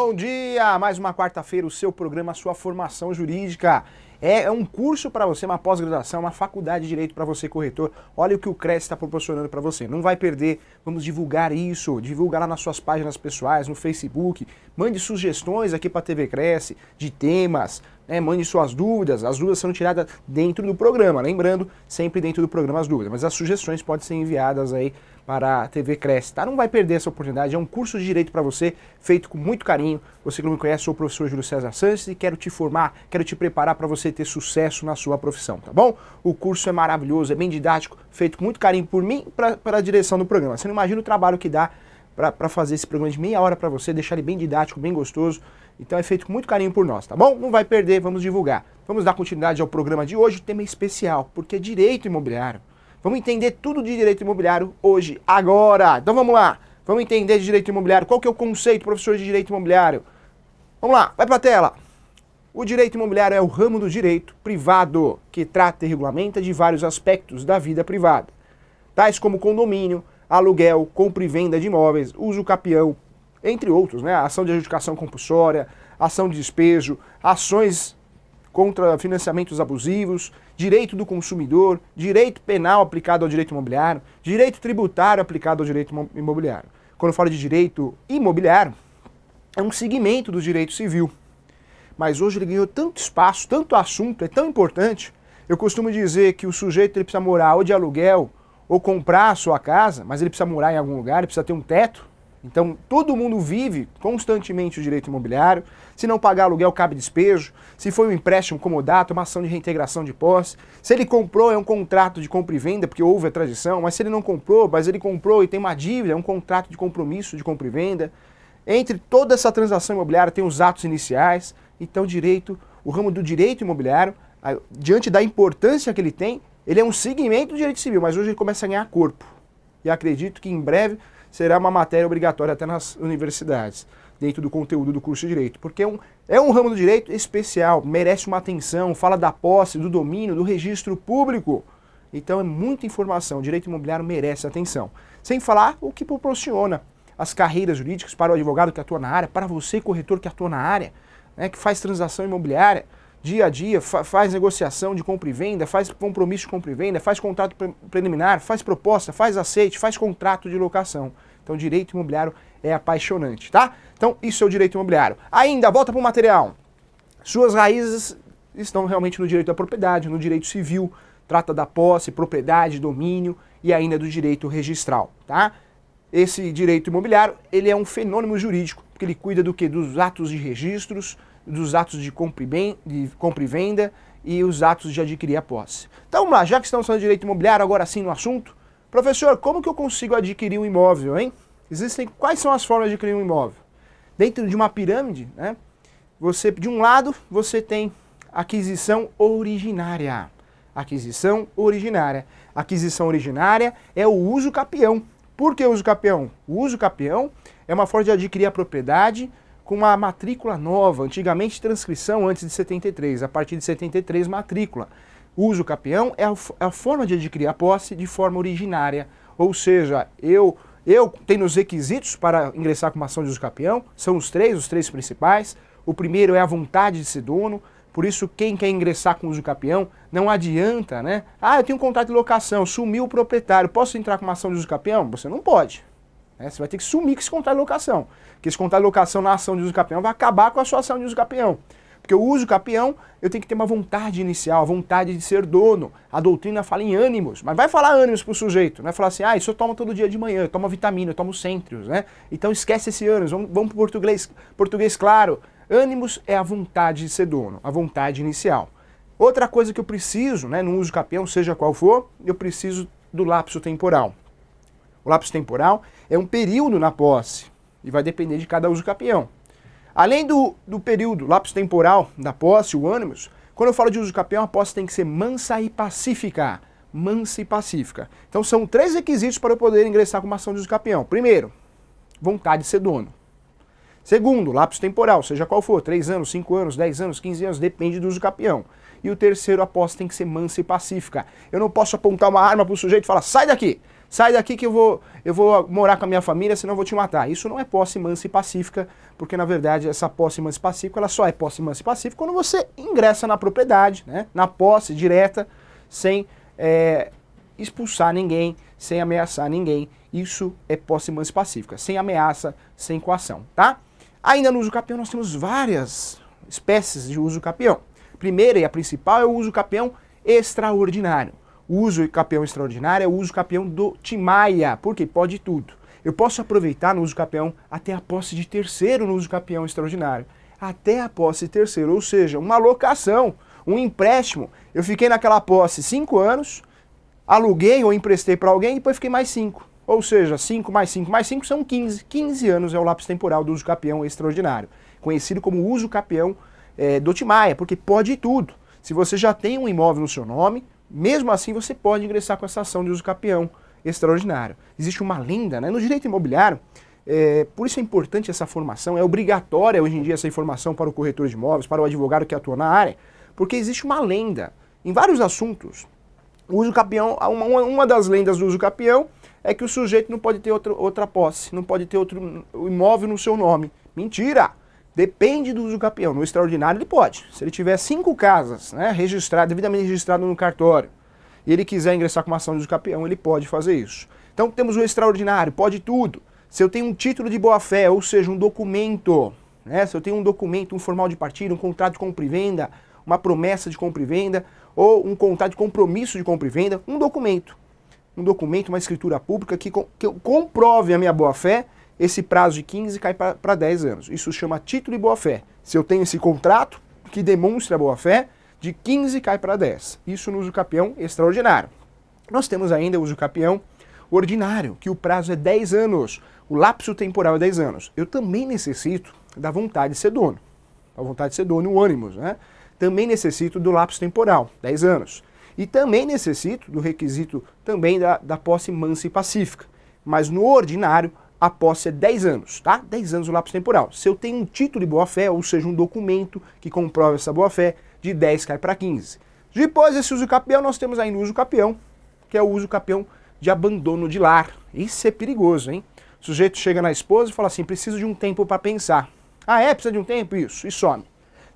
Bom dia! Mais uma quarta-feira, o seu programa, a sua formação jurídica. É um curso para você, uma pós-graduação, uma faculdade de direito para você, corretor. Olha o que o Cresce está proporcionando para você. Não vai perder, vamos divulgar isso. Divulga lá nas suas páginas pessoais, no Facebook. Mande sugestões aqui para a TV Cresce de temas, né? Mande suas dúvidas. As dúvidas são tiradas dentro do programa. Lembrando, sempre dentro do programa as dúvidas. Mas as sugestões podem ser enviadas aí para a TV Cresce, tá? Não vai perder essa oportunidade, é um curso de direito para você, feito com muito carinho. Você que não me conhece, sou o professor Júlio César Sanches e quero te formar, quero te preparar para você ter sucesso na sua profissão, tá bom? O curso é maravilhoso, é bem didático, feito com muito carinho por mim para a direção do programa. Você não imagina o trabalho que dá para fazer esse programa de meia hora para você, deixar ele bem didático, bem gostoso. Então é feito com muito carinho por nós, tá bom? Não vai perder, vamos divulgar. Vamos dar continuidade ao programa de hoje, tema especial, porque é direito imobiliário. Vamos entender tudo de direito imobiliário hoje, agora. Então vamos lá. Vamos entender de direito imobiliário. Qual que é o conceito, professor, de direito imobiliário? Vamos lá, vai para a tela. O direito imobiliário é o ramo do direito privado que trata e regulamenta de vários aspectos da vida privada, tais como condomínio, aluguel, compra e venda de imóveis, uso capião, entre outros, né? Ação de adjudicação compulsória, ação de despejo, ações contra financiamentos abusivos, direito do consumidor, direito penal aplicado ao direito imobiliário, direito tributário aplicado ao direito imobiliário. Quando eu falo de direito imobiliário, é um segmento do direito civil. Mas hoje ele ganhou tanto espaço, tanto assunto, é tão importante. Eu costumo dizer que o sujeito ele precisa morar ou de aluguel ou comprar a sua casa, mas ele precisa morar em algum lugar, ele precisa ter um teto. Então, todo mundo vive constantemente o direito imobiliário. Se não pagar aluguel, cabe despejo. Se foi um empréstimo comodato, uma ação de reintegração de posse. Se ele comprou, é um contrato de compra e venda, porque houve a transição. Mas se ele não comprou, mas ele comprou e tem uma dívida, é um contrato de compromisso de compra e venda. Entre toda essa transação imobiliária tem os atos iniciais. Então, o ramo do direito imobiliário, diante da importância que ele tem, ele é um segmento do direito civil, mas hoje ele começa a ganhar corpo. E acredito que em breve será uma matéria obrigatória até nas universidades, dentro do conteúdo do curso de Direito, porque é um ramo do direito especial, merece uma atenção, fala da posse, do domínio, do registro público. Então é muita informação, o direito imobiliário merece atenção. Sem falar o que proporciona as carreiras jurídicas para o advogado que atua na área, para você, corretor que atua na área, né, que faz transação imobiliária, dia a dia, faz negociação de compra e venda, faz compromisso de compra e venda, faz contrato preliminar, faz proposta, faz aceite, faz contrato de locação. Então, direito imobiliário é apaixonante, tá? Então, isso é o direito imobiliário. Ainda, volta para o material. Suas raízes estão realmente no direito da propriedade, no direito civil, trata da posse, propriedade, domínio e ainda do direito registral, tá? Esse direito imobiliário, ele é um fenômeno jurídico, porque ele cuida do quê? Dos atos de registros, dos atos de compra e venda e os atos de adquirir a posse. Então vamos lá, já que estamos falando de direito imobiliário, agora sim no assunto. Professor, como que eu consigo adquirir um imóvel, hein? Quais são as formas de adquirir um imóvel? Dentro de uma pirâmide, né? De um lado, você tem aquisição originária. Aquisição originária. Aquisição originária é o uso capião. Por que uso capião? O uso capião é uma forma de adquirir a propriedade com uma matrícula nova, antigamente transcrição antes de 73, a partir de 73 matrícula. Uso capião é a forma de adquirir a posse de forma originária, ou seja, eu tenho os requisitos para ingressar com uma ação de uso capião, são os três principais. O primeiro é a vontade de ser dono, por isso quem quer ingressar com uso capião não adianta, né? Ah, eu tenho um contrato de locação, sumiu o proprietário, posso entrar com uma ação de uso capião? Você não pode. Você vai ter que sumir com esse contrato de locação. Porque esse contrato de locação na ação de uso capião vai acabar com a sua ação de uso capião. Porque o uso capião, eu tenho que ter uma vontade inicial, a vontade de ser dono. A doutrina fala em ânimos, mas vai falar ânimos pro sujeito. Não vai falar assim, isso eu tomo todo dia de manhã, eu tomo vitamina, eu tomo cêntrios, né? Então esquece esse ânimos, vamos pro português claro. Ânimos é a vontade de ser dono, a vontade inicial. Outra coisa que eu preciso, né, no uso capião, seja qual for, eu preciso do lapso temporal. O lapso temporal é um período na posse e vai depender de cada uso capião. Além do período, lapso temporal da posse, o ânimos, quando eu falo de uso capião, a posse tem que ser mansa e pacífica. Mansa e pacífica. Então são 3 requisitos para eu poder ingressar com uma ação de uso capião. Primeiro, vontade de ser dono. Segundo, lapso temporal, seja qual for, 3 anos, 5 anos, 10 anos, 15 anos, depende do uso capião. E o terceiro, a posse tem que ser mansa e pacífica. Eu não posso apontar uma arma para o sujeito e falar, sai daqui! sai daqui que eu vou morar com a minha família, senão eu vou te matar. Isso não é posse mansa e pacífica, porque na verdade essa posse mansa e pacífica, ela só é posse mansa e pacífica quando você ingressa na propriedade, né? Na posse direta, sem expulsar ninguém, sem ameaçar ninguém. Isso é posse mansa e pacífica, sem ameaça, sem coação, tá? Ainda no uso capião nós temos várias espécies de uso capião. Primeira e a principal é o uso capião extraordinário. O uso capião extraordinário é o uso capião do Timaya, porque pode tudo. Eu posso aproveitar no uso capião até a posse de terceiro no uso capião extraordinário. Até a posse de terceiro, ou seja, uma locação, um empréstimo. Eu fiquei naquela posse 5 anos, aluguei ou emprestei para alguém e depois fiquei mais 5. Ou seja, 5 mais 5 mais 5 são 15. 15 anos é o lapso temporal do uso capião extraordinário, conhecido como uso capião do Timaya, porque pode tudo. Se você já tem um imóvel no seu nome, mesmo assim você pode ingressar com essa ação de uso capião extraordinário. Existe uma lenda, né? No direito imobiliário, por isso é importante essa formação, é obrigatória hoje em dia essa informação para o corretor de imóveis, para o advogado que atua na área, porque existe uma lenda em vários assuntos. O uso capião, uma das lendas do uso capião é que o sujeito não pode ter outra posse, não pode ter outro imóvel no seu nome. Mentira! Depende do uso capião. No extraordinário ele pode. Se ele tiver 5 casas, né, devidamente registrado no cartório, e ele quiser ingressar com uma ação de uso capião, ele pode fazer isso. Então temos o extraordinário, pode tudo. Se eu tenho um título de boa-fé, ou seja, um documento, né, se eu tenho um documento, um formal de partilha, um contrato de compra e venda, uma promessa de compra e venda, ou um contrato de compromisso de compra e venda, um documento, uma escritura pública que comprove a minha boa-fé, esse prazo de 15 cai para 10 anos. Isso chama título de boa-fé. Se eu tenho esse contrato que demonstra a boa-fé, de 15 cai para 10. Isso no uso capião extraordinário. Nós temos ainda o uso capião ordinário, que o prazo é 10 anos. O lapso temporal é 10 anos. Eu também necessito da vontade de ser dono. A vontade de ser dono, o ânimos, né? Também necessito do lapso temporal, 10 anos. E também necessito do requisito também da posse mansa e pacífica. Mas no ordinário, a posse é 10 anos, tá? 10 anos o lapso temporal. Se eu tenho um título de boa-fé, ou seja, um documento que comprova essa boa-fé, de 10 cai para 15. Depois desse uso capião, nós temos ainda o uso capião, que é o uso capião de abandono de lar. Isso é perigoso, hein? O sujeito chega na esposa e fala assim, preciso de um tempo para pensar. Ah, precisa de um tempo? Isso, e some.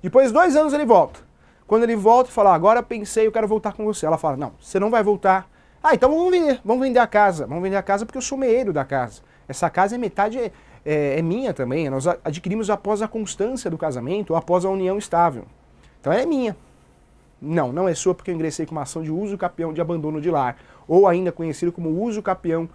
Depois de 2 anos ele volta. Quando ele volta e fala, agora pensei, eu quero voltar com você. Ela fala, não, você não vai voltar. Ah, então vamos vender a casa. Vamos vender a casa porque eu sou meeiro da casa. Essa casa é metade é minha também. Nós adquirimos após a constância do casamento ou após a união estável. Então ela é minha. Não, não é sua porque eu ingressei com uma ação de uso capião de abandono de lar. Ou ainda conhecido como uso capião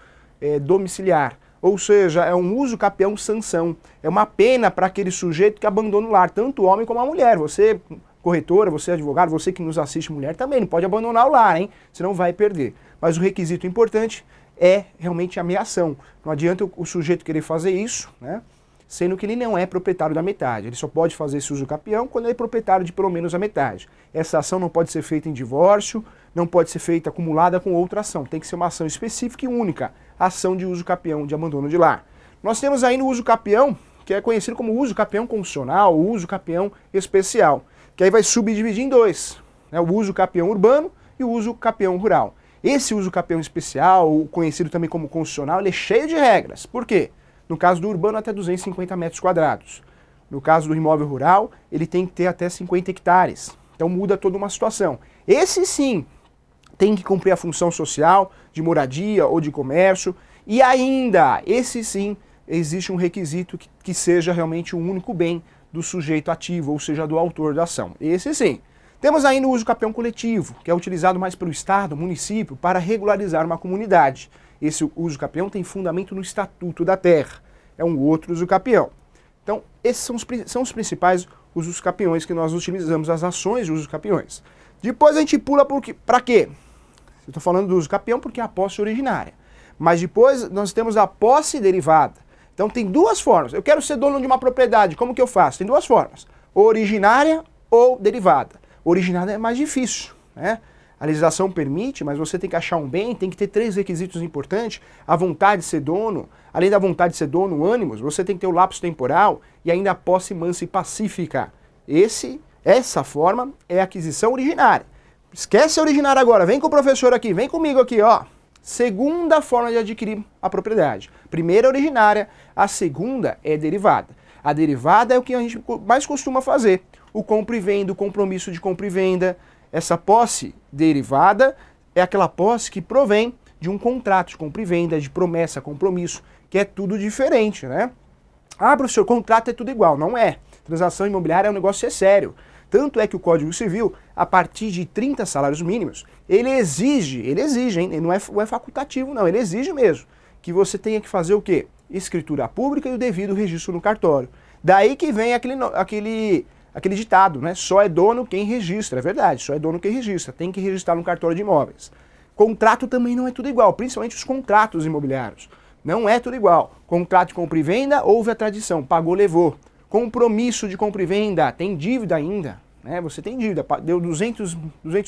domiciliar. Ou seja, é um uso capião sanção. É uma pena para aquele sujeito que abandona o lar, tanto o homem como a mulher. Você, corretora, você advogado, você que nos assiste mulher, também não pode abandonar o lar, hein? Senão vai perder. Mas o requisito importante é realmente a meação. Não adianta o sujeito querer fazer isso, né? Sendo que ele não é proprietário da metade. Ele só pode fazer esse uso capião quando ele é proprietário de pelo menos a metade. Essa ação não pode ser feita em divórcio, não pode ser feita acumulada com outra ação. Tem que ser uma ação específica e única, ação de uso capião de abandono de lar. Nós temos ainda o uso capião, que é conhecido como uso capião constitucional, ou uso capião especial, que aí vai subdividir em 2, né? O uso capião urbano e o uso capião rural. Esse uso capião especial, conhecido também como constitucional, ele é cheio de regras. Por quê? No caso do urbano, até 250 metros quadrados. No caso do imóvel rural, ele tem que ter até 50 hectares. Então muda toda uma situação. Esse sim tem que cumprir a função social, de moradia ou de comércio. E ainda, esse sim, existe um requisito que seja realmente o único bem do sujeito ativo, ou seja, do autor da ação. Esse sim. Temos ainda o uso capião coletivo, que é utilizado mais pelo Estado, município, para regularizar uma comunidade. Esse uso capião tem fundamento no Estatuto da Terra. É um outro uso capião. Então, esses são os principais usos capiões que nós utilizamos, as ações de usos capiões. Depois a gente pula para quê? Eu estou falando do uso capião porque é a posse originária. Mas depois nós temos a posse derivada. Então tem 2 formas. Eu quero ser dono de uma propriedade, como que eu faço? Tem 2 formas. Originária ou derivada. Originária é mais difícil, né? A legislação permite, mas você tem que achar um bem, tem que ter 3 requisitos importantes. A vontade de ser dono, além da vontade de ser dono, o ânimos, você tem que ter o lapso temporal e ainda a posse mansa e pacífica. Essa forma é a aquisição originária. Esquece a originária agora, vem com o professor aqui, vem comigo aqui, ó. segunda forma de adquirir a propriedade. Primeira é originária, a segunda é derivada. A derivada é o que a gente mais costuma fazer. O compra e venda, o compromisso de compra e venda. Essa posse derivada é aquela posse que provém de um contrato de compra e venda, de promessa, compromisso, que é tudo diferente, né? Ah, professor, contrato é tudo igual. Não é. Transação imobiliária é um negócio sério. Tanto é que o Código Civil, a partir de 30 salários mínimos, ele exige, hein? Ele não é facultativo, não, ele exige mesmo, que você tenha que fazer o quê? Escritura pública e o devido registro no cartório. Daí que vem aquele ditado, né? Só é dono quem registra, é verdade, só é dono quem registra, tem que registrar no cartório de imóveis. Contrato também não é tudo igual, principalmente os contratos imobiliários. Não é tudo igual. Contrato de compra e venda, houve a tradição, pagou, levou. Compromisso de compra e venda, tem dívida ainda, né? Você tem dívida, deu 200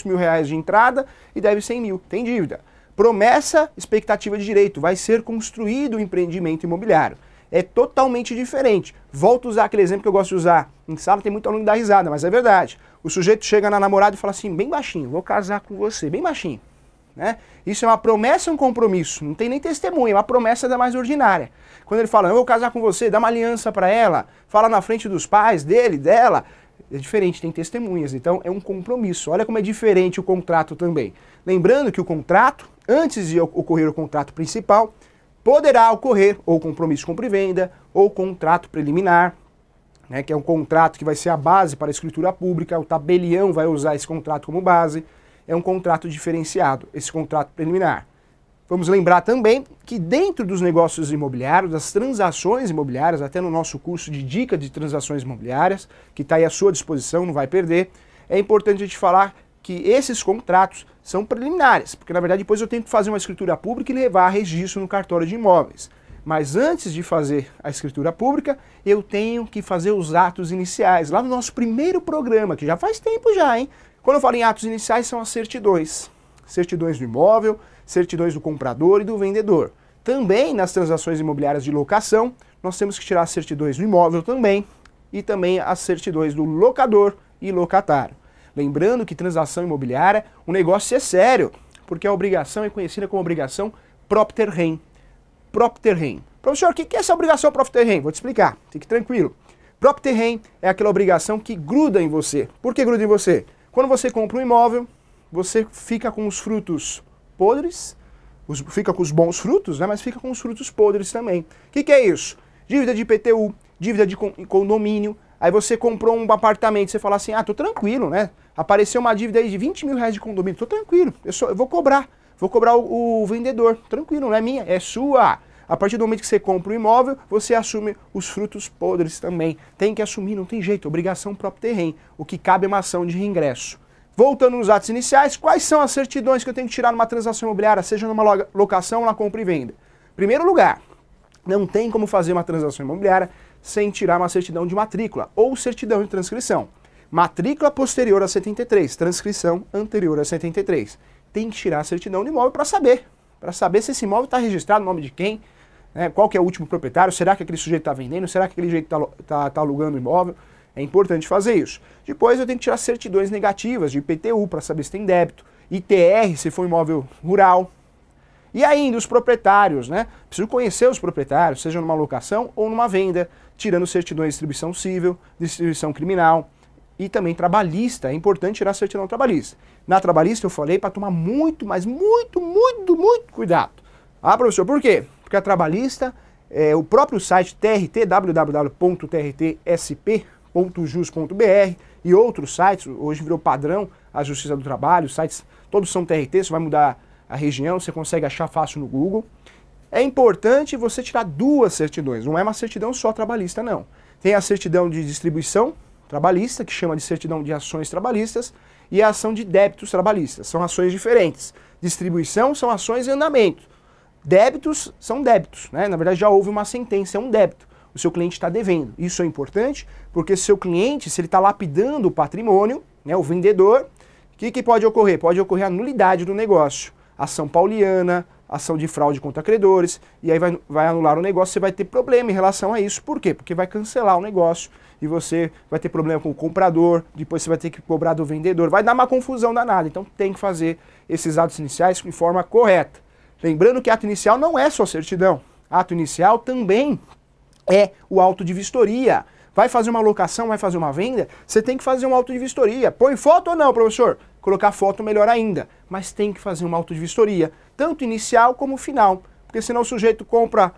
mil reais de entrada e deve 100 mil, tem dívida. Promessa, expectativa de direito, vai ser construído o empreendimento imobiliário. É totalmente diferente. Volto a usar aquele exemplo que eu gosto de usar. Em sala tem muito aluno que dá risada, mas é verdade. O sujeito chega na namorada e fala assim, bem baixinho, vou casar com você, bem baixinho. Né? Isso é uma promessa e um compromisso, não tem nem testemunha, é uma promessa da mais ordinária. Quando ele fala, eu vou casar com você, dá uma aliança para ela, fala na frente dos pais, dele, dela, é diferente, tem testemunhas, então é um compromisso. Olha como é diferente o contrato também. Lembrando que o contrato, antes de ocorrer o contrato principal, poderá ocorrer ou compromisso de compra e venda, ou contrato preliminar, né, que é um contrato que vai ser a base para a escritura pública, o tabelião vai usar esse contrato como base. É um contrato diferenciado, esse contrato preliminar. Vamos lembrar também que dentro dos negócios imobiliários, das transações imobiliárias, até no nosso curso de dica de transações imobiliárias, que está aí à sua disposição, não vai perder, é importante a gente falar que esses contratos são preliminares, porque na verdade depois eu tenho que fazer uma escritura pública e levar a registro no cartório de imóveis. Mas antes de fazer a escritura pública, eu tenho que fazer os atos iniciais, lá no nosso primeiro programa, que já faz tempo já, hein? Quando eu falo em atos iniciais, são as certidões. Certidões do imóvel, certidões do comprador e do vendedor. Também nas transações imobiliárias de locação, nós temos que tirar as certidões do imóvel também e também as certidões do locador e locatário. Lembrando que transação imobiliária, o negócio é sério, porque a obrigação é conhecida como obrigação propter rem. Propter rem. Professor, o que é essa obrigação propter rem? Vou te explicar, fique tranquilo. Propter rem é aquela obrigação que gruda em você. Por que gruda em você? Quando você compra um imóvel, você fica com os frutos podres, fica com os bons frutos, né, mas fica com os frutos podres também. O que é isso? Dívida de IPTU, dívida de condomínio, aí você comprou um apartamento, você fala assim, tô tranquilo, né? Apareceu uma dívida aí de 20 mil reais de condomínio, tô tranquilo, eu vou cobrar o vendedor, tranquilo, não é minha, é sua. A partir do momento que você compra o imóvel, você assume os frutos podres também. Tem que assumir, não tem jeito, obrigação propter rem. O que cabe é uma ação de reingresso. Voltando nos atos iniciais, quais são as certidões que eu tenho que tirar numa transação imobiliária, seja numa locação ou na compra e venda? Primeiro lugar, não tem como fazer uma transação imobiliária sem tirar uma certidão de matrícula ou certidão de transcrição. Matrícula posterior a 73, transcrição anterior a 73. Tem que tirar a certidão do imóvel para saber se esse imóvel está registrado no nome de quem, né, qual que é o último proprietário, será que aquele sujeito está vendendo, será que aquele sujeito está alugando o imóvel. É importante fazer isso. Depois eu tenho que tirar certidões negativas de IPTU para saber se tem débito, ITR se for imóvel rural. E ainda os proprietários, né? Preciso conhecer os proprietários, seja numa locação ou numa venda, tirando certidões de distribuição civil, distribuição criminal e também trabalhista. É importante tirar a certidão trabalhista. Na trabalhista eu falei para tomar muito, mas muito cuidado. Ah, professor, por quê? Porque a trabalhista, o próprio site TRT, www.trtsp.jus.br e outros sites, hoje virou padrão a Justiça do Trabalho, os sites todos são TRT, você vai mudar a região, você consegue achar fácil no Google. É importante você tirar duas certidões, não é uma certidão só trabalhista, não. Tem a certidão de distribuição trabalhista, que chama de certidão de ações trabalhistas, e a ação de débitos trabalhistas, são ações diferentes. Distribuição são ações em andamento. Débitos são débitos, né? Na verdade já houve uma sentença, é um débito. O seu cliente está devendo. Isso é importante porque se seu cliente, se ele está lapidando o patrimônio, né, o vendedor, o que pode ocorrer? Pode ocorrer a nulidade do negócio. Ação pauliana, ação de fraude contra credores, e aí vai anular o negócio, você vai ter problema em relação a isso. Por quê? Porque vai cancelar o negócio e você vai ter problema com o comprador, depois você vai ter que cobrar do vendedor, vai dar uma confusão danada. Então tem que fazer esses atos iniciais de forma correta. Lembrando que ato inicial não é só certidão. Ato inicial também é o auto de vistoria. Vai fazer uma locação, vai fazer uma venda, você tem que fazer um auto de vistoria. Põe foto ou não, professor? Colocar foto melhor ainda, mas tem que fazer um auto de vistoria, tanto inicial como final, porque senão o sujeito compra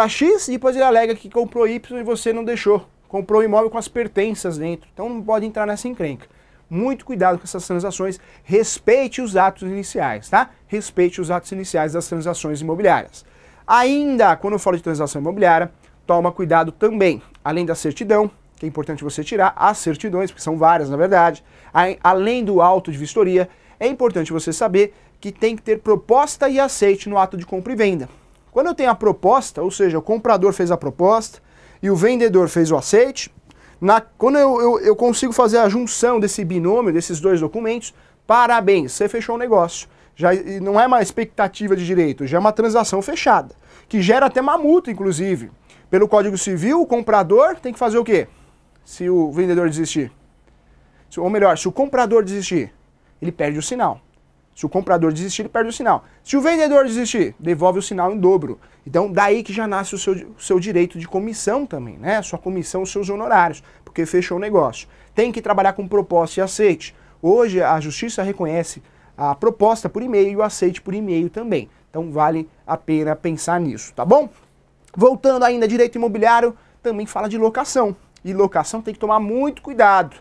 X e depois ele alega que comprou Y e você não deixou. Comprou o imóvel com as pertenças dentro, então não pode entrar nessa encrenca. Muito cuidado com essas transações, respeite os atos iniciais, tá? Respeite os atos iniciais das transações imobiliárias. Ainda, quando eu falo de transação imobiliária, toma cuidado também, além da certidão, que é importante você tirar as certidões, porque são várias na verdade, além do auto de vistoria, é importante você saber que tem que ter proposta e aceite no ato de compra e venda. Quando eu tenho a proposta, ou seja, o comprador fez a proposta e o vendedor fez o aceite, quando eu consigo fazer a junção desse binômio, desses dois documentos, parabéns, você fechou o negócio. Já não é uma expectativa de direito, já é uma transação fechada, que gera até uma multa, inclusive. Pelo Código Civil, o comprador tem que fazer o quê? Se o vendedor desistir. Ou melhor, se o comprador desistir, ele perde o sinal. Se o comprador desistir, ele perde o sinal. Se o vendedor desistir, devolve o sinal em dobro. Então, daí que já nasce o seu direito de comissão também, né? Sua comissão, os seus honorários, porque fechou o negócio. Tem que trabalhar com proposta e aceite. Hoje, a Justiça reconhece a proposta por e-mail e o aceite por e-mail também. Então, vale a pena pensar nisso, tá bom? Voltando ainda, direito imobiliário também fala de locação. E locação tem que tomar muito cuidado.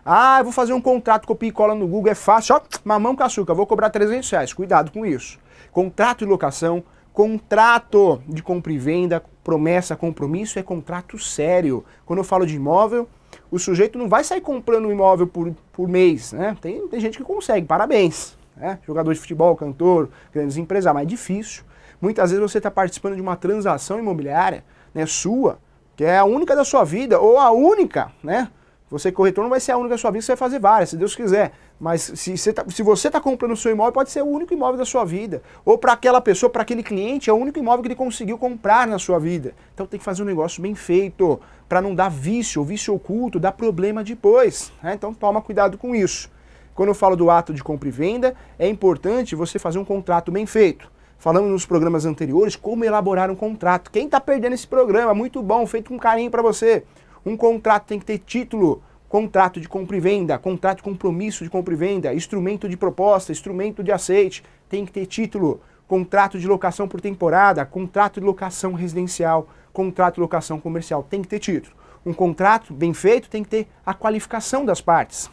Ah, eu vou fazer um contrato, copia e cola no Google, é fácil, ó, mamão com açúcar, vou cobrar R$300. Cuidado com isso. Contrato de locação, contrato de compra e venda, promessa, compromisso, é contrato sério. Quando eu falo de imóvel, o sujeito não vai sair comprando um imóvel por mês, né? Tem gente que consegue, parabéns. Né? Jogador de futebol, cantor, grandes empresários, mas é difícil. Muitas vezes você está participando de uma transação imobiliária, né, sua, que é a única da sua vida, ou a única, né? Você, corretor, não vai ser a única da sua vida, você vai fazer várias, se Deus quiser. Mas se você está comprando o seu imóvel, pode ser o único imóvel da sua vida. Ou para aquela pessoa, para aquele cliente, é o único imóvel que ele conseguiu comprar na sua vida. Então tem que fazer um negócio bem feito, para não dar vício, ou vício oculto, dar problema depois. Né? Então toma cuidado com isso. Quando eu falo do ato de compra e venda, é importante você fazer um contrato bem feito. Falamos nos programas anteriores como elaborar um contrato. Quem está perdendo esse programa? Muito bom, feito com carinho para você. Um contrato tem que ter título, contrato de compra e venda, contrato de compromisso de compra e venda, instrumento de proposta, instrumento de aceite, tem que ter título, contrato de locação por temporada, contrato de locação residencial, contrato de locação comercial, tem que ter título. Um contrato bem feito tem que ter a qualificação das partes.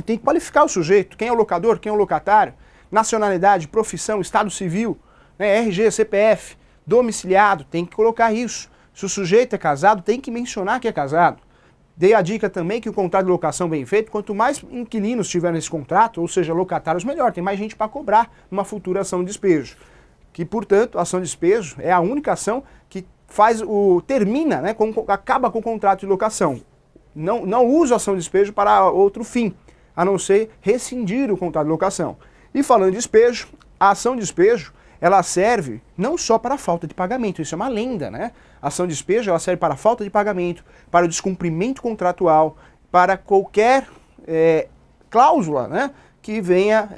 Tem que qualificar o sujeito, quem é o locador, quem é o locatário, nacionalidade, profissão, estado civil, né, RG, CPF, domiciliado, tem que colocar isso. Se o sujeito é casado, tem que mencionar que é casado. Dei a dica também que o contrato de locação bem feito, quanto mais inquilinos tiver nesse contrato, ou seja, locatários, melhor, tem mais gente para cobrar numa futura ação de despejo. Que, portanto, a ação de despejo é a única ação que termina, né, acaba com o contrato de locação. Não usa a ação de despejo para outro fim, a não ser rescindir o contrato de locação. E falando de despejo, a ação de despejo, ela serve não só para a falta de pagamento, isso é uma lenda, né? A ação de despejo, ela serve para a falta de pagamento, para o descumprimento contratual, para qualquer cláusula, né, que venha,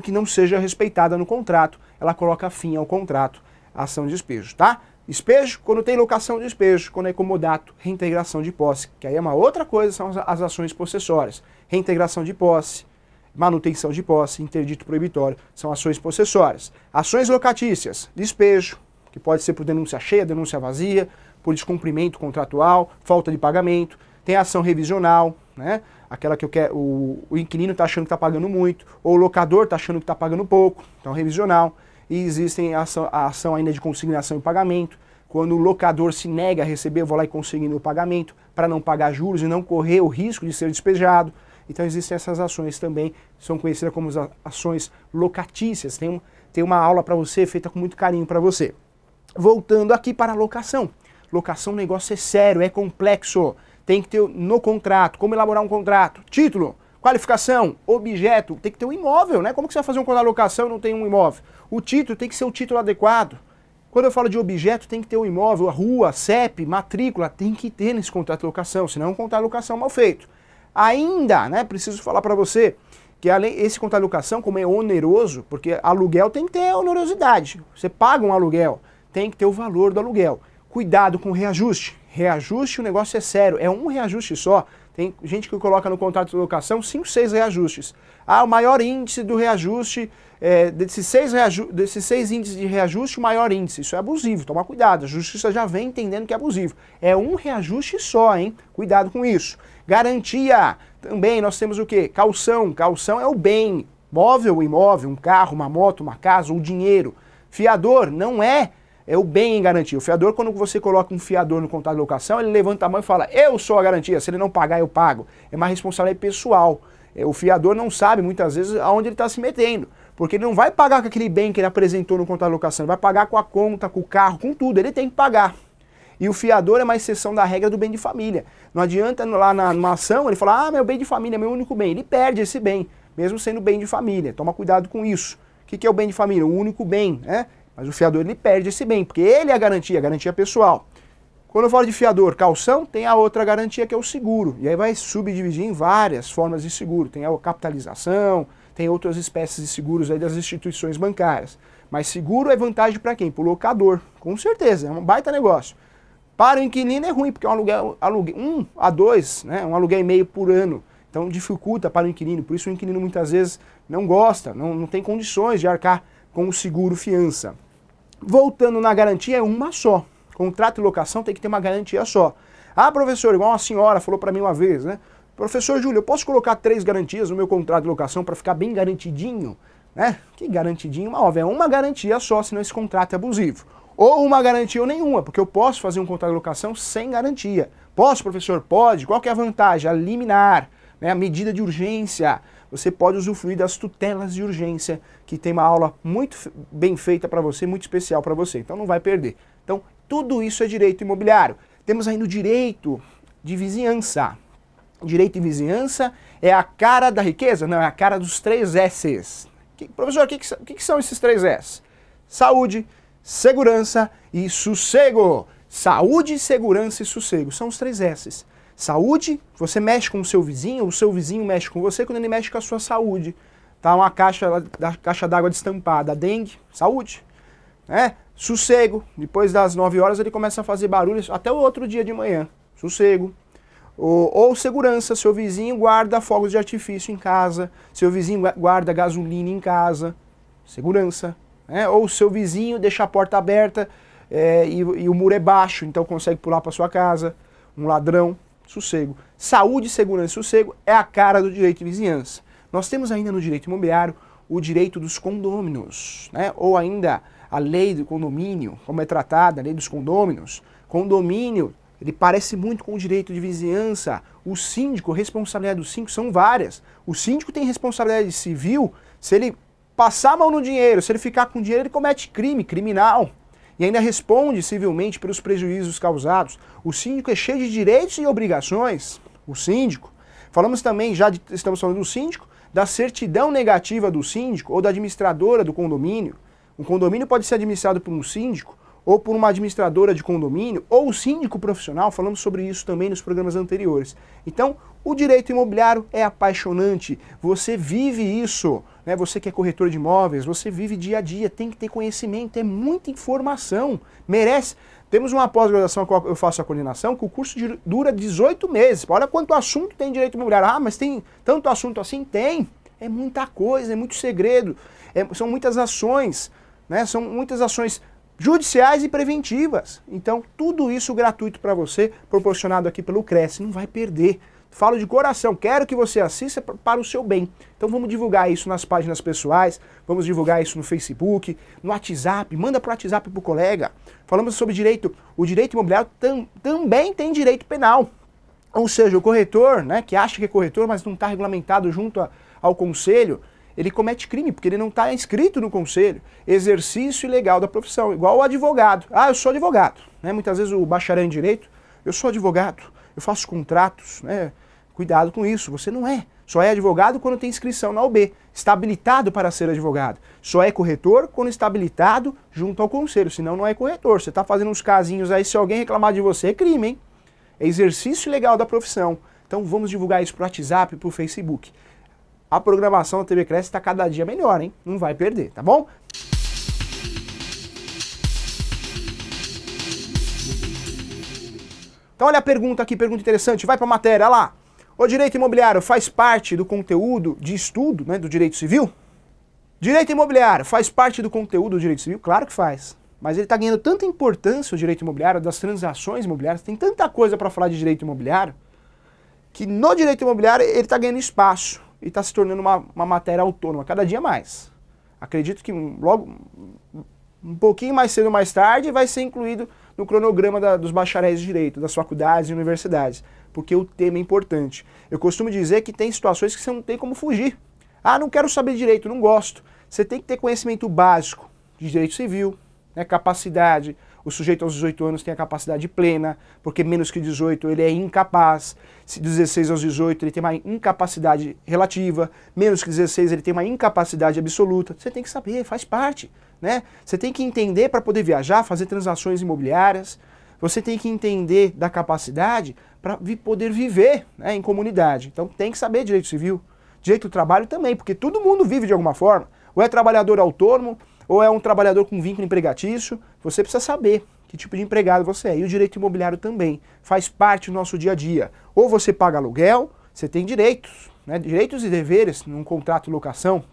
que não seja respeitada no contrato, ela coloca fim ao contrato, a ação de despejo, tá? Despejo, quando tem locação de despejo, quando é comodato, reintegração de posse, que aí é uma outra coisa, são as ações possessórias. Reintegração de posse, manutenção de posse, interdito proibitório, são ações possessórias. Ações locatícias, despejo, que pode ser por denúncia cheia, denúncia vazia, por descumprimento contratual, falta de pagamento. Tem a ação revisional, né? Aquela que o inquilino está achando que está pagando muito, ou o locador está achando que está pagando pouco, então revisional. E existem a ação ainda de consignação e pagamento, quando o locador se nega a receber, eu vou lá e consigno o pagamento, para não pagar juros e não correr o risco de ser despejado. Então existem essas ações também, são conhecidas como ações locatícias. Tem uma aula para você, feita com muito carinho para você. Voltando aqui para a locação. Locação, o negócio é sério, é complexo. Tem que ter no contrato, como elaborar um contrato, título, qualificação, objeto, tem que ter um imóvel, né? Como que você vai fazer um contrato de locação e não tem um imóvel? O título tem que ser o título adequado. Quando eu falo de objeto, tem que ter um imóvel, a rua, CEP, matrícula, tem que ter nesse contrato de locação, senão é um contrato de locação mal feito. Ainda, né, preciso falar para você que além esse contrato de locação, como é oneroso, porque aluguel tem que ter onerosidade. Você paga um aluguel, tem que ter o valor do aluguel. Cuidado com o reajuste. Reajuste, o negócio é sério, é um reajuste só. Tem gente que coloca no contrato de locação 5, 6 reajustes. Ah, o maior índice do reajuste, desses 6 índices de reajuste, o maior índice. Isso é abusivo, toma cuidado. A justiça já vem entendendo que é abusivo. É um reajuste só, hein? Cuidado com isso. Garantia. Também nós temos o quê? Caução. Caução é o bem. Móvel ou imóvel, um carro, uma moto, uma casa, ou dinheiro. Fiador não é o bem em garantia. O fiador, quando você coloca um fiador no contrato de locação, ele levanta a mão e fala, eu sou a garantia, se ele não pagar, eu pago. É uma responsabilidade pessoal. O fiador não sabe, muitas vezes, aonde ele está se metendo. Porque ele não vai pagar com aquele bem que ele apresentou no contrato de locação, ele vai pagar com a conta, com o carro, com tudo. Ele tem que pagar. E o fiador é uma exceção da regra do bem de família. Não adianta lá numa ação ele falar, meu bem de família é meu único bem. Ele perde esse bem, mesmo sendo bem de família. Toma cuidado com isso. O que é o bem de família? O único bem, né? Mas o fiador ele perde esse bem, porque ele é a garantia pessoal. Quando eu falo de fiador, calção, tem a outra garantia que é o seguro. E aí vai subdividir em várias formas de seguro. Tem a capitalização, tem outras espécies de seguros aí das instituições bancárias. Mas seguro é vantagem para quem? Para o locador, com certeza, é um baita negócio. Para o inquilino é ruim, porque é um aluguel 1 a 2, né, um aluguel e meio por ano. Então dificulta para o inquilino, por isso o inquilino muitas vezes não gosta, não tem condições de arcar com o seguro fiança. Voltando na garantia, é uma só. Contrato de locação tem que ter uma garantia só. Ah, professor, igual uma senhora falou para mim uma vez, né? Professor Júlio, eu posso colocar 3 garantias no meu contrato de locação para ficar bem garantidinho? Né? Que garantidinho? Óbvio, é uma garantia só, senão esse contrato é abusivo. Ou uma garantia ou nenhuma, porque eu posso fazer um contrato de locação sem garantia. Posso, professor? Pode. Qual que é a vantagem? A liminar, né? A medida de urgência. Você pode usufruir das tutelas de urgência, que tem uma aula muito bem feita para você, muito especial para você. Então não vai perder. Então tudo isso é direito imobiliário. Temos ainda o direito de vizinhança. Direito de vizinhança é a cara da riqueza? Não, é a cara dos 3 S's. Professor, o que são esses 3 S? Saúde, segurança e sossego. Saúde, segurança e sossego. São os 3 S's. Saúde, você mexe com o seu vizinho mexe com você quando ele mexe com a sua saúde. Tá uma caixa d'água destampada, dengue, saúde. Né? Sossego, depois das 9 horas ele começa a fazer barulho até o outro dia de manhã. Sossego. Ou segurança, seu vizinho guarda fogos de artifício em casa, seu vizinho guarda gasolina em casa. Segurança. Né? Ou seu vizinho deixa a porta aberta e o muro é baixo, então consegue pular para sua casa. Um ladrão. Sossego. Saúde, segurança e sossego é a cara do direito de vizinhança. Nós temos ainda no direito imobiliário o direito dos condôminos, né? Ou ainda a lei do condomínio, como é tratada, a lei dos condôminos. Condomínio, ele parece muito com o direito de vizinhança. O síndico, a responsabilidade do síndico são várias. O síndico tem responsabilidade civil, se ele passar a mão no dinheiro, se ele ficar com dinheiro, ele comete crime, criminal. E ainda responde civilmente pelos prejuízos causados. O síndico é cheio de direitos e obrigações. O síndico. Falamos também, estamos falando do síndico, da certidão negativa do síndico ou da administradora do condomínio. Um condomínio pode ser administrado por um síndico ou por uma administradora de condomínio ou o síndico profissional. Falamos sobre isso também nos programas anteriores. Então, o direito imobiliário é apaixonante. Você vive isso. Né? Você que é corretor de imóveis, você vive dia a dia, tem que ter conhecimento, é muita informação, merece. Temos uma pós-graduação que eu faço a coordenação, que o curso dura 18 meses. Olha quanto assunto tem direito imobiliário. Ah, mas tem tanto assunto assim? Tem. É muita coisa, é muito segredo, são muitas ações, né? São muitas ações judiciais e preventivas. Então, tudo isso gratuito para você, proporcionado aqui pelo Cresce, não vai perder. Falo de coração, quero que você assista para o seu bem. Então vamos divulgar isso nas páginas pessoais, vamos divulgar isso no Facebook, no WhatsApp, manda para o WhatsApp para o colega. Falamos sobre direito, o direito imobiliário também tem direito penal. Ou seja, o corretor, né, que acha que é corretor, mas não está regulamentado junto ao conselho, ele comete crime, porque ele não está inscrito no conselho. Exercício ilegal da profissão, igual o advogado. Ah, eu sou advogado. Né? Muitas vezes o bacharel em direito, eu sou advogado, eu faço contratos, né? Cuidado com isso, você não é. Só é advogado quando tem inscrição na UB. Está habilitado para ser advogado. Só é corretor quando está habilitado junto ao conselho, senão não é corretor. Você está fazendo uns casinhos aí, se alguém reclamar de você, é crime, hein? É exercício ilegal da profissão. Então vamos divulgar isso para o WhatsApp e para o Facebook. a programação da TV Cresce está cada dia melhor, hein? Não vai perder, tá bom? Então olha a pergunta aqui, pergunta interessante, vai para a matéria, olha lá. O direito imobiliário faz parte do conteúdo de estudo, né, do direito civil? Direito imobiliário faz parte do conteúdo do direito civil? Claro que faz. Mas ele está ganhando tanta importância, o direito imobiliário, das transações imobiliárias, tem tanta coisa para falar de direito imobiliário, que no direito imobiliário ele está ganhando espaço e está se tornando uma matéria autônoma, cada dia mais. Acredito que logo, um pouquinho mais cedo ou mais tarde, vai ser incluído no cronograma dos bacharéis de direito, das faculdades e universidades, porque o tema é importante. Eu costumo dizer que tem situações que você não tem como fugir. Ah, não quero saber de direito, não gosto. Você tem que ter conhecimento básico de direito civil, né, capacidade. O sujeito aos 18 anos tem a capacidade plena, porque menos que 18 ele é incapaz. Se 16 aos 18 ele tem uma incapacidade relativa, menos que 16 ele tem uma incapacidade absoluta. Você tem que saber, faz parte, né? Você tem que entender para poder viajar, fazer transações imobiliárias. Você tem que entender da capacidade para poder viver, né, em comunidade. Então tem que saber direito civil. Direito do trabalho também, porque todo mundo vive de alguma forma. Ou é trabalhador autônomo, ou é um trabalhador com vínculo empregatício. Você precisa saber que tipo de empregado você é. E o direito imobiliário também faz parte do nosso dia a dia. Ou você paga aluguel, você tem direitos, né, direitos e deveres num contrato de locação.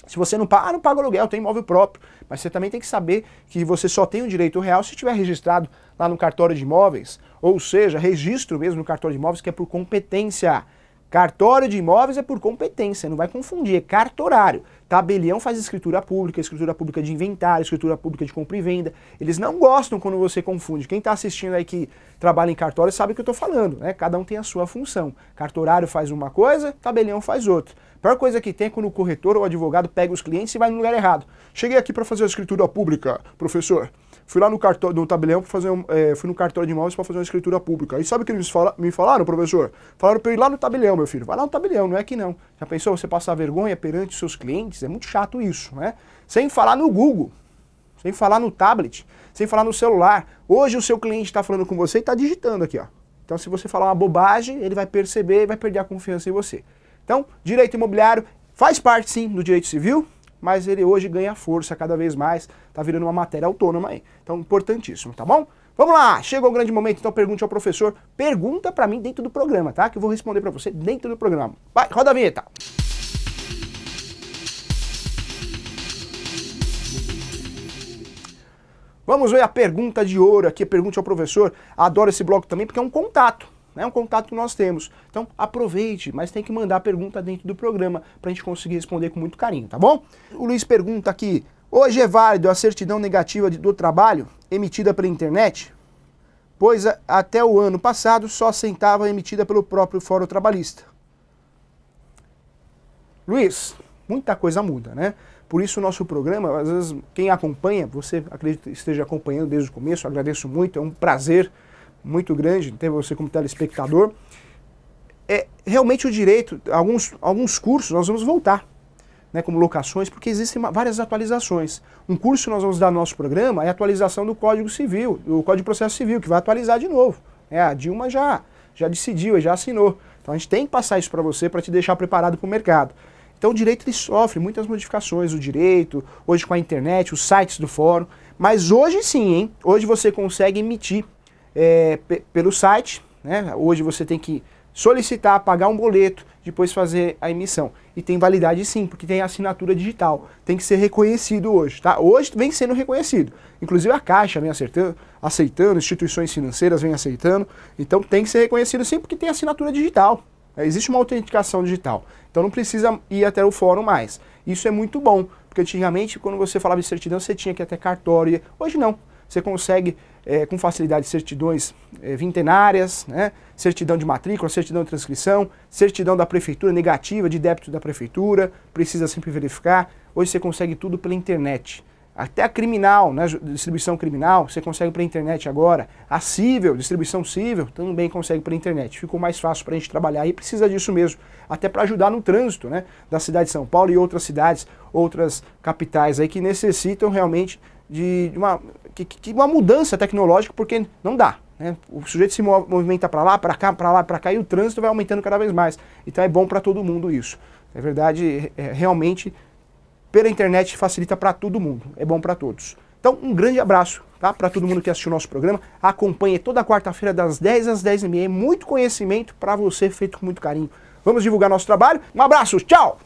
Se você não paga, não paga aluguel, tem imóvel próprio. Mas você também tem que saber que você só tem o direito real se estiver registrado lá no cartório de imóveis. Ou seja, registro mesmo no cartório de imóveis, que é por competência. Cartório de imóveis é por competência, não vai confundir, é cartorário. Tabelião faz escritura pública de inventário, escritura pública de compra e venda. Eles não gostam quando você confunde. Quem está assistindo aí que trabalha em cartório sabe o que eu estou falando, né? Cada um tem a sua função. Cartorário faz uma coisa, tabelião faz outra. A pior coisa que tem é quando o corretor ou o advogado pega os clientes e vai no lugar errado. Cheguei aqui para fazer a escritura pública, professor. Fui lá no cartório, no tabelião, fui no cartório de imóveis para fazer uma escritura pública. E sabe o que eles me falaram, professor? Falaram para eu ir lá no tabelião, meu filho. Vai lá no tabelião, não é aqui não. Já pensou você passar vergonha perante os seus clientes? É muito chato isso, né? Sem falar no Google, sem falar no tablet, sem falar no celular. Hoje o seu cliente está falando com você e está digitando aqui, ó. Então se você falar uma bobagem, ele vai perceber e vai perder a confiança em você. Então, direito imobiliário faz parte sim do direito civil, mas ele hoje ganha força cada vez mais, tá virando uma matéria autônoma aí. Então, importantíssimo, tá bom? Vamos lá, chegou o grande momento, então pergunte ao professor. Pergunta pra mim dentro do programa, tá? Que eu vou responder pra você dentro do programa. Vai, roda a vinheta. Vamos ver a pergunta de ouro aqui, pergunte ao professor. Adoro esse bloco também porque é um contato. É um contato que nós temos. Então aproveite, mas tem que mandar a pergunta dentro do programa para a gente conseguir responder com muito carinho, tá bom? O Luiz pergunta aqui, hoje é válido a certidão negativa do trabalho emitida pela internet? Pois até o ano passado só assentava emitida pelo próprio Fórum Trabalhista. Luiz, muita coisa muda, né? Por isso o nosso programa, às vezes quem acompanha, você acredito que esteja acompanhando desde o começo, agradeço muito, é um prazer muito grande ter você como telespectador. Realmente o direito, alguns cursos nós vamos voltar, né, como locações, porque existem várias atualizações. Um curso que nós vamos dar no nosso programa é a atualização do Código Civil, do Código de Processo Civil, que vai atualizar de novo. A Dilma já decidiu, já assinou. Então a gente tem que passar isso para você, para te deixar preparado para o mercado. Então o direito ele sofre muitas modificações, o direito, hoje com a internet, os sites do fórum, mas hoje sim, hein? Hoje você consegue emitir pelo site, né? Hoje você tem que solicitar, pagar um boleto, depois fazer a emissão. E tem validade sim, porque tem assinatura digital. Tem que ser reconhecido hoje, tá? Hoje vem sendo reconhecido. Inclusive a Caixa vem aceitando, instituições financeiras vêm aceitando. Então tem que ser reconhecido sim, porque tem assinatura digital. Existe uma autenticação digital. Então não precisa ir até o fórum mais. Isso é muito bom, porque antigamente, quando você falava de certidão, você tinha que ir até cartório. Hoje não. Você consegue com facilidade certidões vintenárias, né? Certidão de matrícula, certidão de transcrição, certidão da prefeitura, negativa de débito da prefeitura, precisa sempre verificar. Hoje você consegue tudo pela internet. Até a criminal, né, distribuição criminal, você consegue pela internet agora. A cível, distribuição cível, também consegue pela internet. Ficou mais fácil para a gente trabalhar e precisa disso mesmo. Até para ajudar no trânsito, né, da cidade de São Paulo e outras cidades, outras capitais aí que necessitam realmente de uma mudança tecnológica, porque não dá. Né? O sujeito se movimenta para lá, para cá, e o trânsito vai aumentando cada vez mais. Então é bom para todo mundo isso. É verdade, realmente, pela internet facilita para todo mundo, é bom para todos. Então, um grande abraço, tá? Para todo mundo que assistiu nosso programa. Acompanhe toda quarta-feira das 10 às 10h30. Muito conhecimento para você, feito com muito carinho. Vamos divulgar nosso trabalho. Um abraço, tchau!